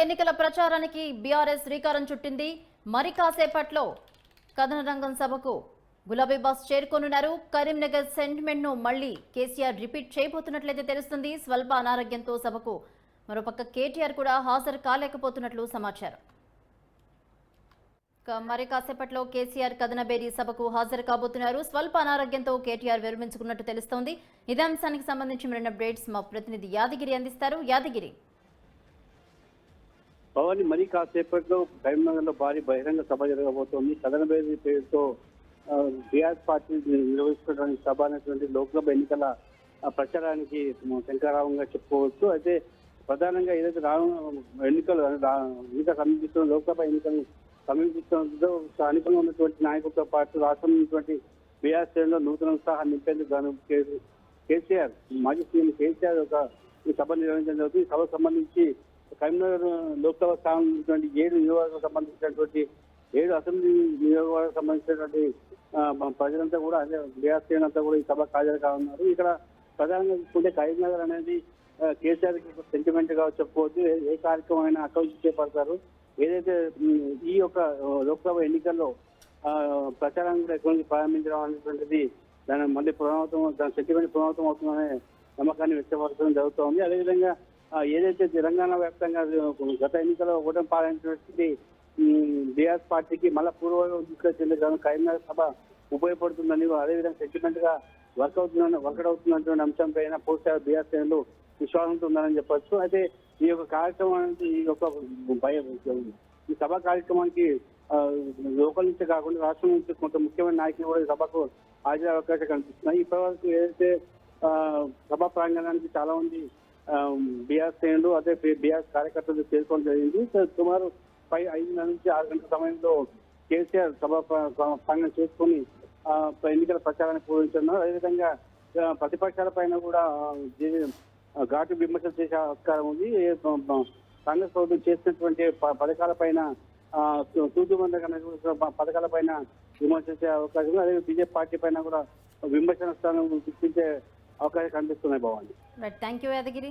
ఎన్నికల ప్రచారానికి బీఆర్ఎస్ శ్రీకారం చుట్టింది. మరి కాసేపట్లో కథనరంగం సభకు గులాబీ బాస్ చేరుకోనున్నారు. కరీంనగర్ సెంటిమెంట్ ను మళ్లీ కేసీఆర్ రిపీట్ చేయబోతున్నట్లయితే తెలుస్తుంది. స్వల్ప అనారోగ్యంతో సభకు మరోపక్క కేటీఆర్ కూడా హాజరు కాలేకపోతున్నట్లు సమాచారం. మరి కాసేపట్లో కేసీఆర్ కథనబేరి సభకు హాజరు కాబోతున్నారు. స్వల్ప అనారోగ్యంతో కేటీఆర్ విరమించుకున్నట్టు తెలుస్తోంది. ఇదే అంశానికి సంబంధించి మరిన్ని అప్డేట్స్ మా ప్రతినిధి యాదగిరి అందిస్తారు. యాదగిరి, భవాని మరి కాసేపట్లో కరీంనగర్ లో భారీ బహిరంగ సభ జరగబోతోంది. కథనబేరి పేరుతో బీఆర్ఎస్ పార్టీ నిర్వహిస్తున్నటువంటి సభ అనేటువంటి లోక్సభ ఎన్నికల ప్రచారానికి శంకరావంగా చెప్పుకోవచ్చు. అయితే ప్రధానంగా ఏదైతే ఎన్నికలు ఇంకా సమీపిస్తున్న లోక్సభ ఎన్నికలు సమీపిస్తుందో స్థానికంగా ఉన్నటువంటి నాయకులతో పాటు రాష్ట్రంలో ఉన్నటువంటి బీఆర్ఎస్ శ్రేణిలో నూతన ఉత్సాహం నింపేందుకు గాను కేసీఆర్ మాజీ సీఎం కేసీఆర్ ఈ సభ నిర్వహించడం జరుగుతుంది. ఈ సభకు సంబంధించి కరీంనగర్ లోక్సభ స్థానం ఉన్నటువంటి 7 నియోజకవర్గాలకు సంబంధించినటువంటి 7 అసెంబ్లీ నియోజకవర్గాలకు సంబంధించినటువంటి ప్రజలంతా కూడా అదే బీఆర్ఎస్ శ్రేణి అంతా కూడా ఈ సభకు హాజరు కానున్నారు. ఇక్కడ ప్రధానంగా చూసుకుంటే కరీంనగర్ అనేది కేసీఆర్ కి సెంటిమెంట్ గా చెప్పుకోవచ్చు. ఏ కార్యక్రమం అయినా అక్కడ నుంచి చేపడతారు. ఏదైతే ఈ యొక్క లోక్సభ ఎన్నికల్లో ప్రచారాన్ని కూడా ఎక్కడి నుంచి ప్రారంభించడం అనేటువంటిది దాని మళ్ళీ దాని సెంటిమెంట్ పునరావృతం అవుతుందనే నమ్మకాన్ని వ్యక్తపరచడం జరుగుతోంది. అదేవిధంగా ఏదైతే తెలంగాణ వ్యాప్తంగా గత ఎన్నికల్లో ఓటమి పాలైనటువంటి బీఆర్ఎస్ పార్టీకి మళ్ళా పూర్వం తీసుకొచ్చేందుకు కరీంనగర్ సభ ఉపయోగపడుతుందని, అదేవిధంగా సెంటిమెంట్ గా వర్కౌట్ అవుతున్నటువంటి అంశం పైన పూర్తిగా బీఆర్ఎస్ శ్రేణులు విశ్వాసంతో ఉందని చెప్పొచ్చు. అయితే ఈ యొక్క కార్యక్రమానికి ఈ సభ కార్యక్రమానికి లోకల్ నుంచి కాకుండా రాష్ట్రం నుంచి కొంత ముఖ్యమైన నాయకులు కూడా ఈ సభకు హాజరయ్యే అవకాశం కనిపిస్తున్నాయి. ఇప్పటివరకు ఏదైతే సభా ప్రాంగణానికి చాలా మంది బీఆర్ఎస్ శ్రేణులు అదే బీఆర్ఎస్ కార్యకర్తలు చేరుకోవడం జరిగింది. సుమారు 5 నుంచి 6 గంటల సమయంలో కేసీఆర్ సభ ప్రాంగణం చేసుకుని ఎన్నికల ప్రచారాన్ని పూరించున్నారు. అదేవిధంగా ప్రతిపక్షాల పైన కూడా ఘాటు విమర్శలు చేసే ఆస్కారం ఉంది. కాంగ్రెస్ ప్రభుత్వం చేసినటువంటి పథకాల పైన పథకాల పైన విమర్శించే అవకాశం ఉంది. అదే బీజేపీ పార్టీ పైన కూడా విమర్శన స్థానం గుర్తించే అవకాశం కనిపిస్తున్నాయి. Bhavani, thank you Yadagiri.